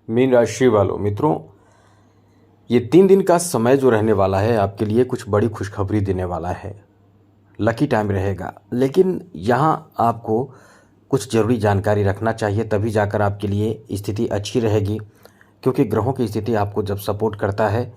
Mean राशि वालों मित्रों, ये 3 दिन का समय जो रहने वाला है आपके लिए कुछ बड़ी खुशखबरी देने वाला है। लकी टाइम रहेगा, लेकिन यहाँ आपको कुछ ज़रूरी जानकारी रखना चाहिए, तभी जाकर आपके लिए स्थिति अच्छी रहेगी। क्योंकि ग्रहों की स्थिति आपको जब सपोर्ट करता है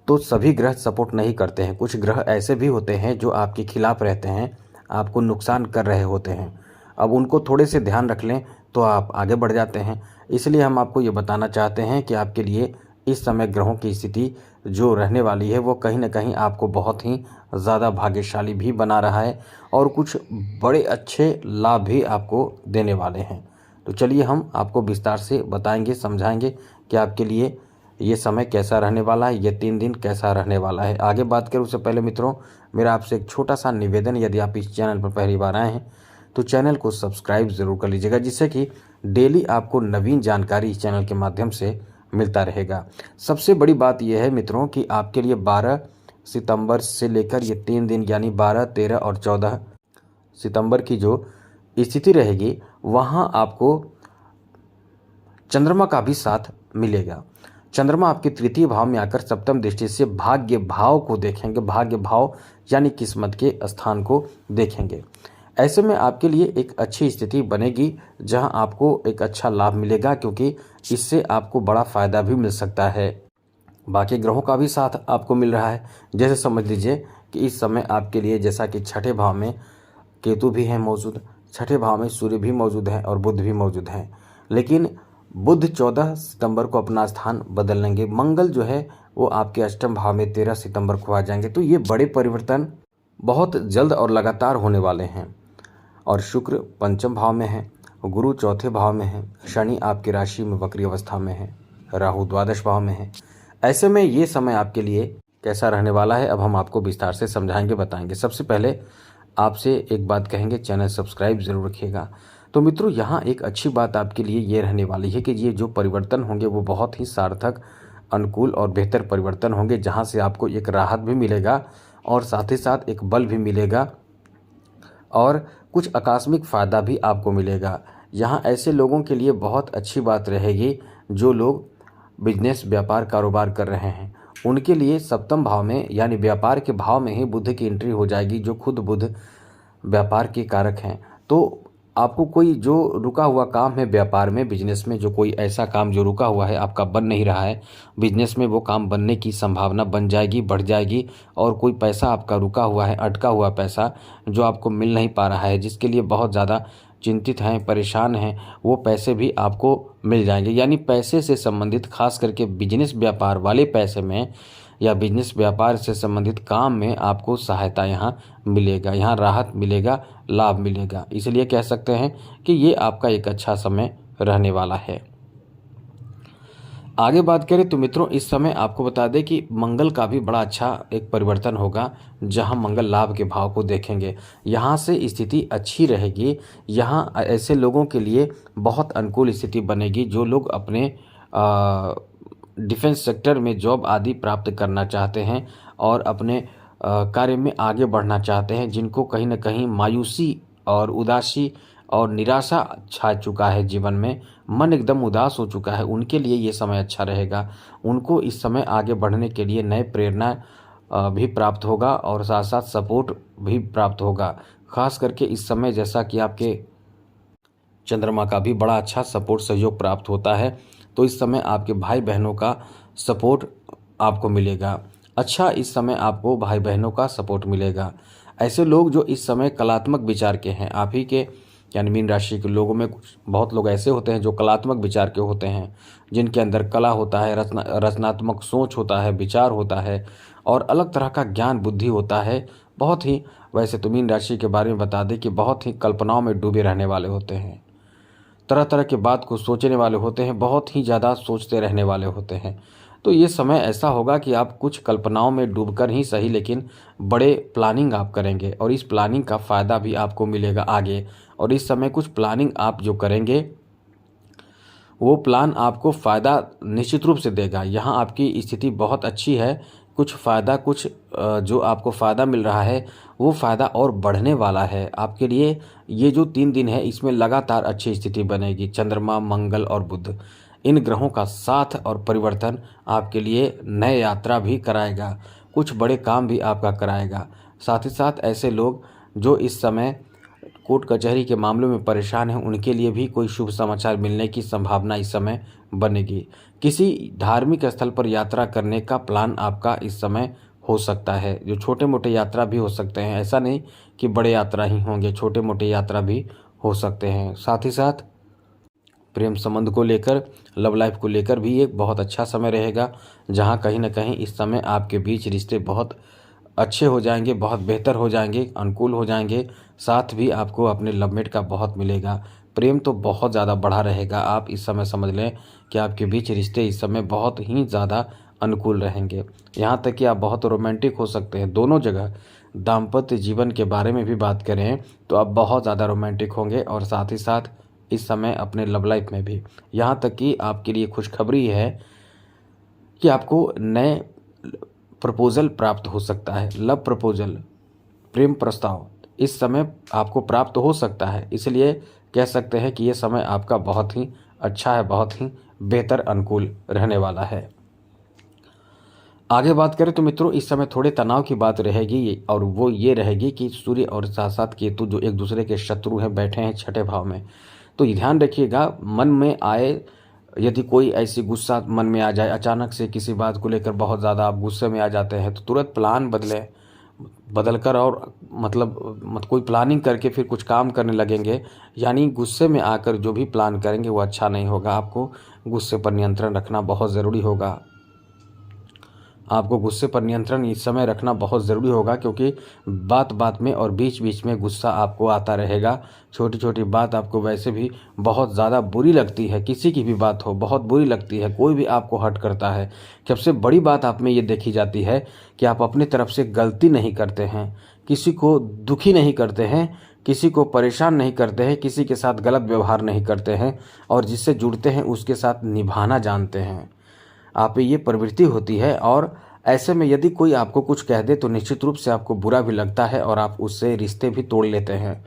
तो सभी ग्रह सपोर्ट नहीं करते हैं। कुछ ग्रह ऐसे भी होते हैं जो आपके खिलाफ रहते हैं, आपको नुकसान कर रहे होते हैं। अब उनको थोड़े से ध्यान रख लें तो आप आगे बढ़ जाते हैं। इसलिए हम आपको ये बताना चाहते हैं कि आपके लिए इस समय ग्रहों की स्थिति जो रहने वाली है वो कहीं ना कहीं आपको बहुत ही ज़्यादा भाग्यशाली भी बना रहा है और कुछ बड़े अच्छे लाभ भी आपको देने वाले हैं। तो चलिए हम आपको विस्तार से बताएंगे, समझाएंगे कि आपके लिए ये समय कैसा रहने वाला है, ये 3 दिन कैसा रहने वाला है। आगे बात करूँ उससे पहले मित्रों, मेरा आपसे एक छोटा सा निवेदन, यदि आप इस चैनल पर पहली बार आए हैं तो चैनल को सब्सक्राइब ज़रूर कर लीजिएगा, जिससे कि डेली आपको नवीन जानकारी इस चैनल के माध्यम से मिलता रहेगा। सबसे बड़ी बात यह है मित्रों कि आपके लिए 12 सितंबर से लेकर ये 3 दिन यानी 12, 13 और 14 सितंबर की जो स्थिति रहेगी वहाँ आपको चंद्रमा का भी साथ मिलेगा। चंद्रमा आपके तृतीय भाव में आकर सप्तम दृष्टि से भाग्य भाव को देखेंगे। भाग्य भाव यानी किस्मत के स्थान को देखेंगे। ऐसे में आपके लिए एक अच्छी स्थिति बनेगी जहां आपको एक अच्छा लाभ मिलेगा, क्योंकि इससे आपको बड़ा फायदा भी मिल सकता है। बाकी ग्रहों का भी साथ आपको मिल रहा है। जैसे समझ लीजिए कि इस समय आपके लिए जैसा कि छठे भाव में केतु भी है मौजूद, छठे भाव में सूर्य भी मौजूद है और बुध भी मौजूद है। लेकिन बुध 14 सितंबर को अपना स्थान बदल लेंगे। मंगल जो है वो आपके अष्टम भाव में 13 सितंबर को आ जाएंगे। तो ये बड़े परिवर्तन बहुत जल्द और लगातार होने वाले हैं। और शुक्र पंचम भाव में है, गुरु चौथे भाव में है, शनि आपकी राशि में वक्री अवस्था में है, राहु द्वादश भाव में है। ऐसे में ये समय आपके लिए कैसा रहने वाला है अब हम आपको विस्तार से समझाएंगे, बताएंगे। सबसे पहले आपसे एक बात कहेंगे, चैनल सब्सक्राइब जरूर रखिएगा। तो मित्रों, यहाँ एक अच्छी बात आपके लिए ये रहने वाली है कि ये जो परिवर्तन होंगे वो बहुत ही सार्थक, अनुकूल और बेहतर परिवर्तन होंगे, जहाँ से आपको एक राहत भी मिलेगा और साथ ही साथ एक बल भी मिलेगा और कुछ आकस्मिक फ़ायदा भी आपको मिलेगा। यहाँ ऐसे लोगों के लिए बहुत अच्छी बात रहेगी जो लोग बिजनेस, व्यापार, कारोबार कर रहे हैं। उनके लिए सप्तम भाव में यानी व्यापार के भाव में ही बुध की एंट्री हो जाएगी, जो खुद बुध व्यापार के कारक हैं। तो आपको कोई जो रुका हुआ काम है व्यापार में, बिजनेस में, जो कोई ऐसा काम जो रुका हुआ है आपका बन नहीं रहा है, बिजनेस में वो काम बनने की संभावना बन जाएगी, बढ़ जाएगी। और कोई पैसा आपका रुका हुआ है, अटका हुआ पैसा जो आपको मिल नहीं पा रहा है, जिसके लिए बहुत ज़्यादा चिंतित हैं, परेशान हैं, वो पैसे भी आपको मिल जाएंगे। यानी पैसे से संबंधित, खास करके बिजनेस व्यापार वाले पैसे में या बिजनेस व्यापार से संबंधित काम में आपको सहायता यहाँ मिलेगा, यहाँ राहत मिलेगा, लाभ मिलेगा। इसलिए कह सकते हैं कि ये आपका एक अच्छा समय रहने वाला है। आगे बात करें तो मित्रों, इस समय आपको बता दें कि मंगल का भी बड़ा अच्छा एक परिवर्तन होगा, जहां मंगल लाभ के भाव को देखेंगे। यहां से स्थिति अच्छी रहेगी। यहां ऐसे लोगों के लिए बहुत अनुकूल स्थिति बनेगी जो लोग अपने डिफेंस सेक्टर में जॉब आदि प्राप्त करना चाहते हैं और अपने कार्य में आगे बढ़ना चाहते हैं, जिनको कहीं ना कहीं मायूसी और उदासी और निराशा छा चुका है जीवन में, मन एकदम उदास हो चुका है, उनके लिए ये समय अच्छा रहेगा। उनको इस समय आगे बढ़ने के लिए नए प्रेरणा भी प्राप्त होगा और साथ साथ सपोर्ट भी प्राप्त होगा। खास करके इस समय जैसा कि आपके चंद्रमा का भी बड़ा अच्छा सपोर्ट, सहयोग प्राप्त होता है, तो इस समय आपके भाई बहनों का सपोर्ट आपको मिलेगा। अच्छा, इस समय आपको भाई बहनों का सपोर्ट मिलेगा। ऐसे लोग जो इस समय कलात्मक विचार के हैं, आप ही के यानी मीन राशि के लोगों में कुछ बहुत लोग ऐसे होते हैं जो कलात्मक विचार के होते हैं, जिनके अंदर कला होता है, रचनात्मक सोच होता है, विचार होता है और अलग तरह का ज्ञान बुद्धि होता है। बहुत ही, वैसे तो मीन राशि के बारे में बता दें कि बहुत ही कल्पनाओं में डूबे रहने वाले होते हैं, तरह तरह के बात को सोचने वाले होते हैं, बहुत ही ज़्यादा सोचते रहने वाले होते हैं। तो ये समय ऐसा होगा कि आप कुछ कल्पनाओं में डूबकर ही सही, लेकिन बड़े प्लानिंग आप करेंगे और इस प्लानिंग का फ़ायदा भी आपको मिलेगा आगे। और इस समय कुछ प्लानिंग आप जो करेंगे वो प्लान आपको फ़ायदा निश्चित रूप से देगा। यहाँ आपकी स्थिति बहुत अच्छी है। कुछ फ़ायदा, कुछ जो आपको फ़ायदा मिल रहा है वो फ़ायदा और बढ़ने वाला है आपके लिए। ये जो 3 दिन है इसमें लगातार अच्छी स्थिति बनेगी। चंद्रमा, मंगल और बुध, इन ग्रहों का साथ और परिवर्तन आपके लिए नए यात्रा भी कराएगा, कुछ बड़े काम भी आपका कराएगा। साथ ही साथ ऐसे लोग जो इस समय कोर्ट कचहरी के मामलों में परेशान हैं, उनके लिए भी कोई शुभ समाचार मिलने की संभावना इस समय बनेगी। किसी धार्मिक स्थल पर यात्रा करने का प्लान आपका इस समय हो सकता है, जो छोटे मोटे यात्रा भी हो सकते हैं, ऐसा नहीं कि बड़े यात्रा ही होंगे, छोटे मोटे यात्रा भी हो सकते हैं। साथ ही साथ प्रेम संबंध को लेकर, लव लाइफ को लेकर भी एक बहुत अच्छा समय रहेगा, जहां कहीं ना कहीं इस समय आपके बीच रिश्ते बहुत अच्छे हो जाएंगे, बहुत बेहतर हो जाएंगे, अनुकूल हो जाएंगे। साथ भी आपको अपने लवमेट का बहुत मिलेगा। प्रेम तो बहुत ज़्यादा बढ़ा रहेगा। आप इस समय समझ लें कि आपके बीच रिश्ते इस समय बहुत ही ज़्यादा अनुकूल रहेंगे। यहाँ तक कि आप बहुत रोमांटिक हो सकते हैं। दोनों जगह दाम्पत्य जीवन के बारे में भी बात करें तो आप बहुत ज़्यादा रोमांटिक होंगे, और साथ ही साथ इस समय अपने लव लाइफ में भी। यहाँ तक कि आपके लिए खुशखबरी है कि आपको नए प्रपोजल प्राप्त हो सकता है। लव प्रपोजल, प्रेम प्रस्ताव इस समय आपको प्राप्त हो सकता है। इसलिए कह सकते हैं कि ये समय आपका बहुत ही अच्छा है, बहुत ही बेहतर अनुकूल रहने वाला है। आगे बात करें तो मित्रों, इस समय थोड़े तनाव की बात रहेगी, और वो ये रहेगी कि सूर्य और साथ साथ केतु जो एक दूसरे के शत्रु हैं, बैठे हैं छठे भाव में। तो ये ध्यान रखिएगा, मन में आए यदि कोई ऐसी गुस्सा मन में आ जाए, अचानक से किसी बात को लेकर बहुत ज़्यादा आप गुस्से में आ जाते हैं, तो तुरंत प्लान बदलकर और मतलब कोई प्लानिंग करके फिर कुछ काम करने लगेंगे। यानी गुस्से में आकर जो भी प्लान करेंगे वो अच्छा नहीं होगा। आपको गुस्से पर नियंत्रण रखना बहुत ज़रूरी होगा। आपको गुस्से पर नियंत्रण इस समय रखना बहुत ज़रूरी होगा, क्योंकि बात बात में और बीच बीच में गुस्सा आपको आता रहेगा। छोटी छोटी बात आपको वैसे भी बहुत ज़्यादा बुरी लगती है, किसी की भी बात हो बहुत बुरी लगती है, कोई भी आपको हर्ट करता है। सबसे बड़ी बात आप में ये देखी जाती है कि आप अपनी तरफ से गलती नहीं करते हैं, किसी को दुखी नहीं करते हैं, किसी को परेशान नहीं करते हैं, किसी के साथ गलत व्यवहार नहीं करते हैं, और जिससे जुड़ते हैं उसके साथ निभाना जानते हैं। आप में ये प्रवृत्ति होती है, और ऐसे में यदि कोई आपको कुछ कह दे तो निश्चित रूप से आपको बुरा भी लगता है, और आप उससे रिश्ते भी तोड़ लेते हैं।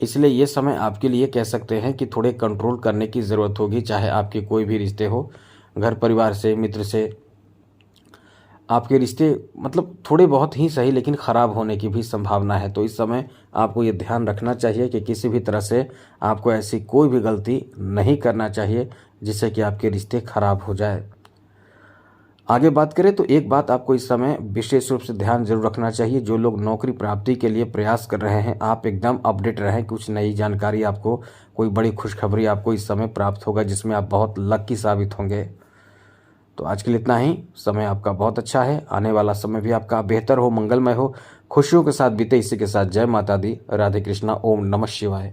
इसलिए ये समय आपके लिए कह सकते हैं कि थोड़े कंट्रोल करने की ज़रूरत होगी, चाहे आपके कोई भी रिश्ते हो, घर परिवार से, मित्र से। आपके रिश्ते मतलब थोड़े बहुत ही सही, लेकिन ख़राब होने की भी संभावना है। तो इस समय आपको ये ध्यान रखना चाहिए कि किसी भी तरह से आपको ऐसी कोई भी गलती नहीं करना चाहिए जिससे कि आपके रिश्ते खराब हो जाए। आगे बात करें तो एक बात आपको इस समय विशेष रूप से ध्यान जरूर रखना चाहिए। जो लोग नौकरी प्राप्ति के लिए प्रयास कर रहे हैं, आप एकदम अपडेट रहें। कुछ नई जानकारी आपको, कोई बड़ी खुशखबरी आपको इस समय प्राप्त होगा, जिसमें आप बहुत लकी साबित होंगे। तो आज के लिए इतना ही। समय आपका बहुत अच्छा है, आने वाला समय भी आपका बेहतर हो, मंगलमय हो, खुशियों के साथ बीते। इसी के साथ जय माता दी, राधे कृष्णा, ओम नमः शिवाय।